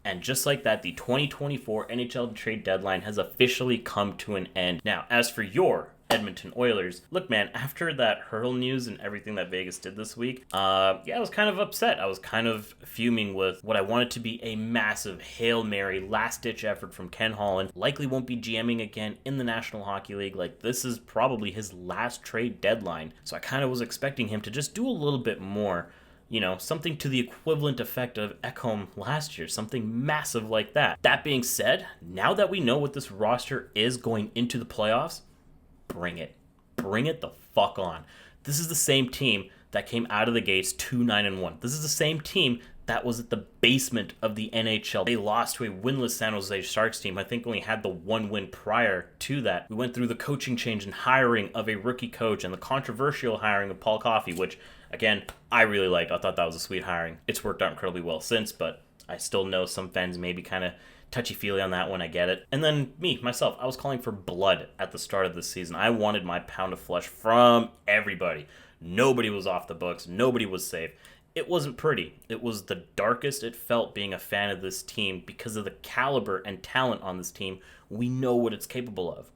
And just like that, the 2024 NHL trade deadline has officially come to an end. Now, as for your Edmonton Oilers, look, man, after that hurdle news and everything that Vegas did this week, I was kind of upset. I was kind of fuming with what I wanted to be a massive Hail Mary last-ditch effort from Ken Holland. Likely won't be GMing again in the National Hockey League. Like, this is probably his last trade deadline. So I kind of was expecting him to just do a little bit more. Something to the equivalent effect of Ekholm last year, something massive like that. That being said, now that we know what this roster is going into the playoffs, bring it. Bring it the fuck on. This is the same team that came out of the gates 2-9-1. This is the same team that was at the basement of the NHL. They lost to a winless San Jose Sharks team. I think only had the one win prior to that. We went through the coaching change and hiring of a rookie coach and the controversial hiring of Paul Coffey, which, again, I really liked. I thought that was a sweet hiring. It's worked out incredibly well since, but I still know some fans may be kind of touchy-feely on that one. I get it. And then myself, I was calling for blood at the start of this season. I wanted my pound of flesh from everybody. Nobody was off the books. Nobody was safe. It wasn't pretty. It was the darkest it felt being a fan of this team because of the caliber and talent on this team. We know what it's capable of.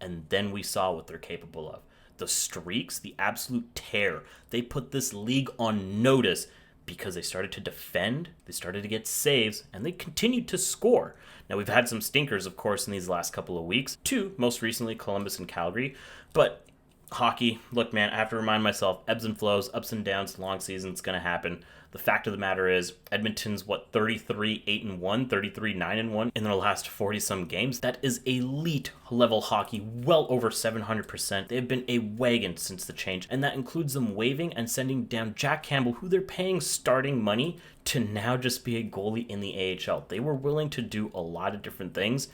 And then we saw what they're capable of. The streaks, the absolute tear. They put this league on notice because they started to defend, they started to get saves, and they continued to score. Now, we've had some stinkers, of course, in these last couple of weeks. Two, most recently, Columbus and Calgary. But hockey, look, man, I have to remind myself, ebbs and flows, ups and downs, long season, it's going to happen. The fact of the matter is, Edmonton's, 33-8-1, 33-9-1 in their last 40-some games. That is elite level hockey, well over 700%. They have been a wagon since the change, and that includes them waiving and sending down Jack Campbell, who they're paying starting money to now just be a goalie in the AHL. They were willing to do a lot of different things,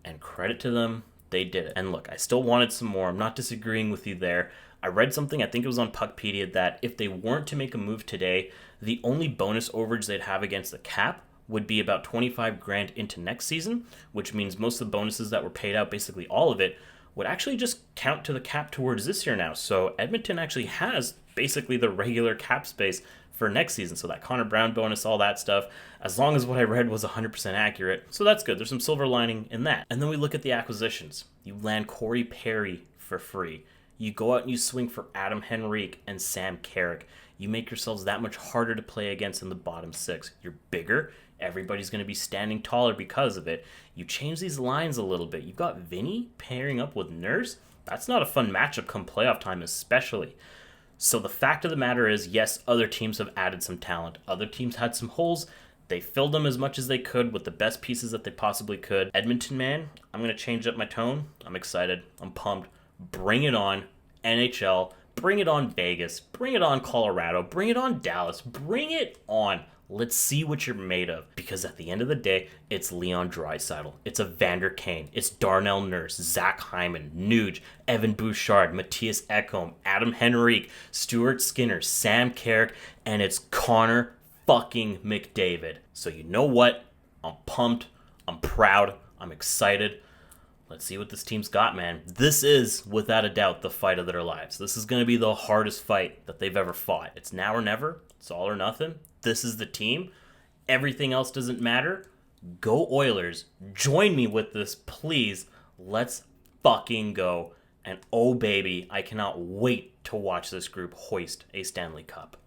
and credit to them, they did it. And look, I still wanted some more. I'm not disagreeing with you there. I read something, I think it was on Puckpedia, that if they weren't to make a move today, the only bonus overage they'd have against the cap would be about 25 grand into next season, which means most of the bonuses that were paid out, basically all of it, would actually just count to the cap towards this year now. So Edmonton actually has basically the regular cap space for next season. So that Connor Brown bonus, all that stuff, as long as what I read was 100% accurate. So that's good. There's some silver lining in that. And then we look at the acquisitions. You land Corey Perry for free. You go out and you swing for Adam Henrique and Sam Carrick. You make yourselves that much harder to play against in the bottom six. You're bigger. Everybody's going to be standing taller because of it. You change these lines a little bit. You've got Vinny pairing up with Nurse. That's not a fun matchup come playoff time, especially. So the fact of the matter is, yes, other teams have added some talent. Other teams had some holes. They filled them as much as they could with the best pieces that they possibly could. Edmonton, man, I'm going to change up my tone. I'm excited. I'm pumped. Bring it on, NHL. Bring it on, Vegas. Bring it on, Colorado. Bring it on, Dallas. Bring it on. Let's see what you're made of. Because at the end of the day, it's Leon Draisaitl. It's Evander Kane. It's Darnell Nurse, Zach Hyman, Nuge, Evan Bouchard, Matthias Ekholm, Adam Henrique, Stuart Skinner, Sam Carrick, and it's Connor fucking McDavid. So you know what? I'm pumped. I'm proud. I'm excited. Let's see what this team's got, man. This is, without a doubt, the fight of their lives. This is going to be the hardest fight that they've ever fought. It's now or never. It's all or nothing. This is the team. Everything else doesn't matter. Go Oilers. Join me with this, please. Let's fucking go. And oh, baby, I cannot wait to watch this group hoist a Stanley Cup.